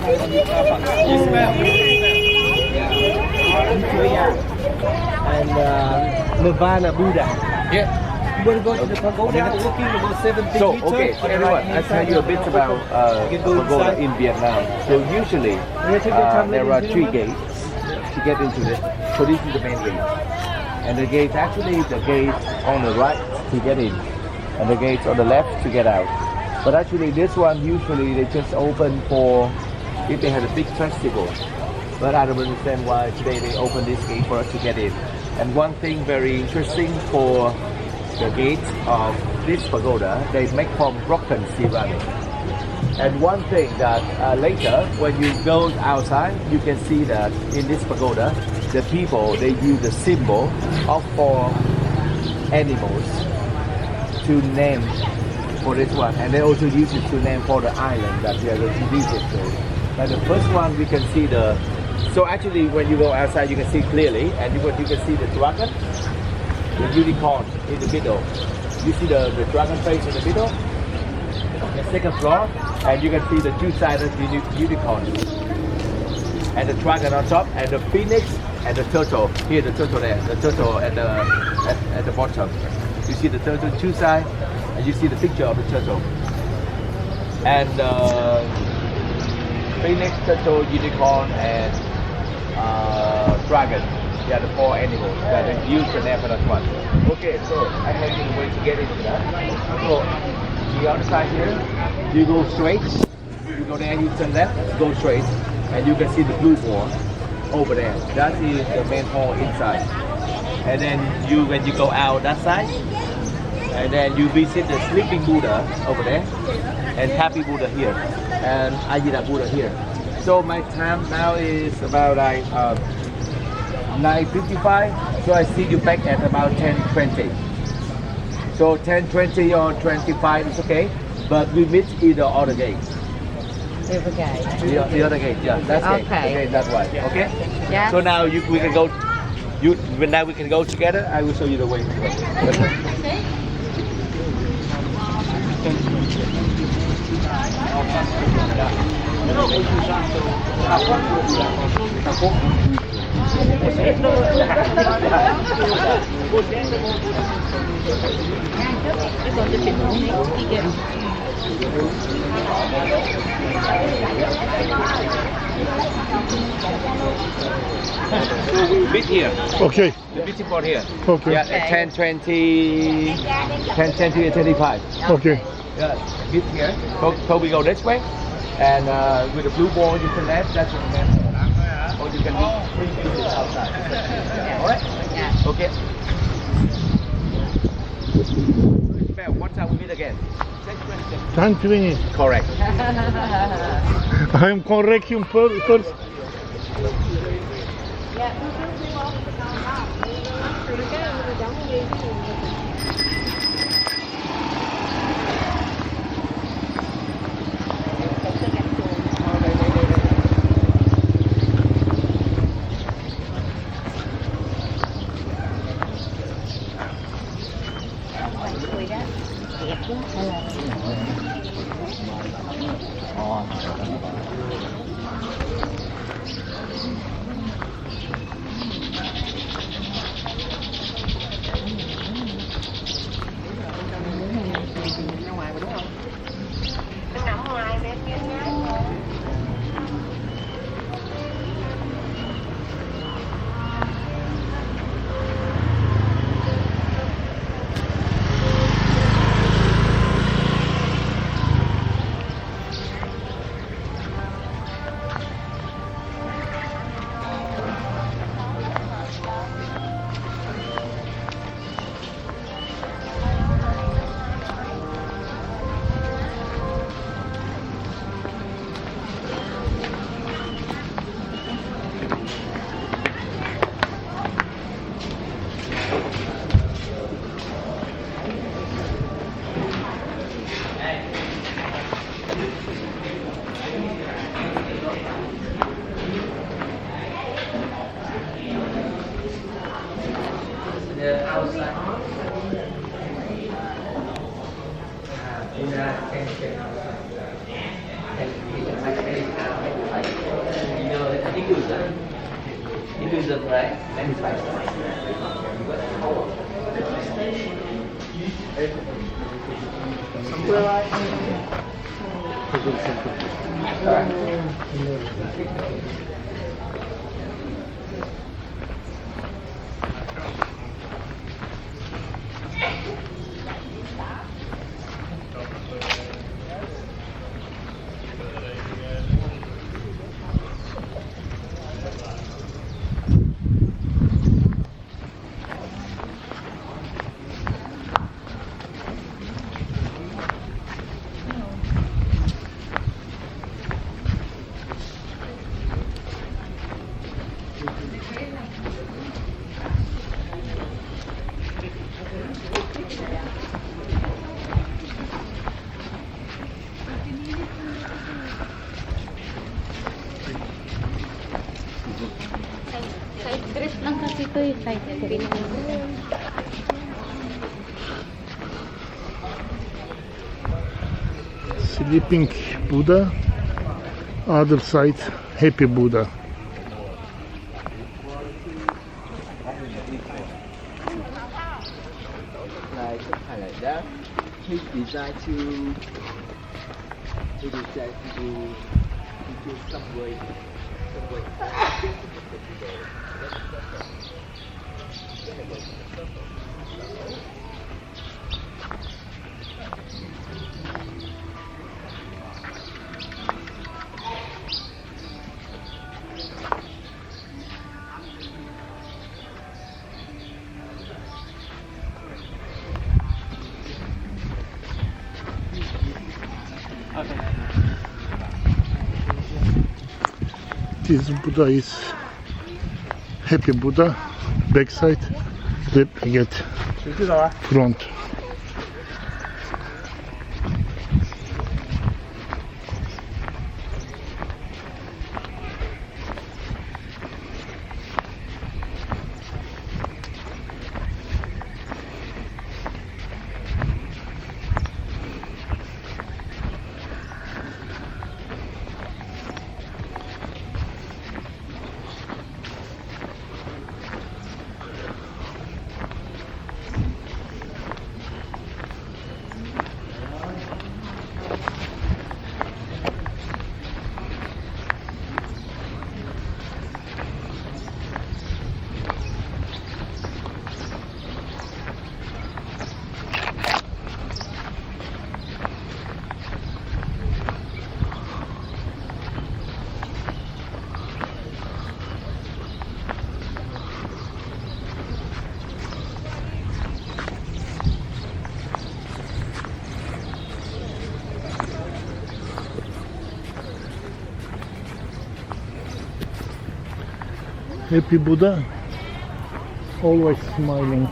And Nirvana Buddha. Yeah. You want to go to the pagoda looking about 70 So, meters? okay, so everyone, I'll tell you a bit about pagoda in Vietnam. So usually, there are 3 gates to get into this. So this is the main gate. And the gate, actually, the gate on the right to get in. And the gate on the left to get out. But actually, this one, usually, they just open for if they have a big festival. But I don't understand why today they open this gate for us to get in. And one thing very interesting for the gate of this pagoda, they make from broken ceramic. And one thing that later, when you go outside, you can see that in this pagoda, the people, they use the symbol of 4 animals to name for this one. And they also use it to name for the island that we are going to visit. But the first one, we can see the... So actually, when you go outside, you can see clearly, and you can see the dragon, the unicorn in the middle. You see the dragon face in the middle, the second floor, and you can see the 2 sides of the unicorn. And the dragon on top, and the phoenix, and the turtle. Here, the turtle there, the turtle at the bottom. You see the turtle 2 sides, and you see the picture of the turtle. And phoenix, turtle, unicorn, and dragon. They are the 4 animals that they use the name for that one. Okay, so I have you the way to get into that. So the other side here, you go straight. You go there, you turn left, go straight, and you can see the blue wall over there. That is the main hall inside. And then when you go out that side, and then you visit the sleeping Buddha over there, and happy Buddha here, and Ayida Buddha here. So my time now is about like 9:55. So I see you back at about 10:20. So 10:20 or 25 is okay, but we meet either other gate. The other gate. The other gate, yeah, that's Okay. gate. Okay, that way. Okay. Yeah. So now we can go. Now we can go together. I will show you the way. So we meet here. Okay. The meeting point here. Okay. Yeah, at 10:20, 10:20 and 25. Okay. Yeah, meet here. So we go this way, and with the blue ball you can left. That's the main hall. Or you can meet outside. All right. Okay. What time we meet again? 10:20. Correct. I'm correct you first. to the right. Let me try. Side dress lang kasi ito eh. Side dress. Sleeping Buddha. Other side, Happy Buddha. Like kind of like that. His desire to some way. This Buddha is Happy Buddha. Backside, replicate front. Happy Buddha, always smiling.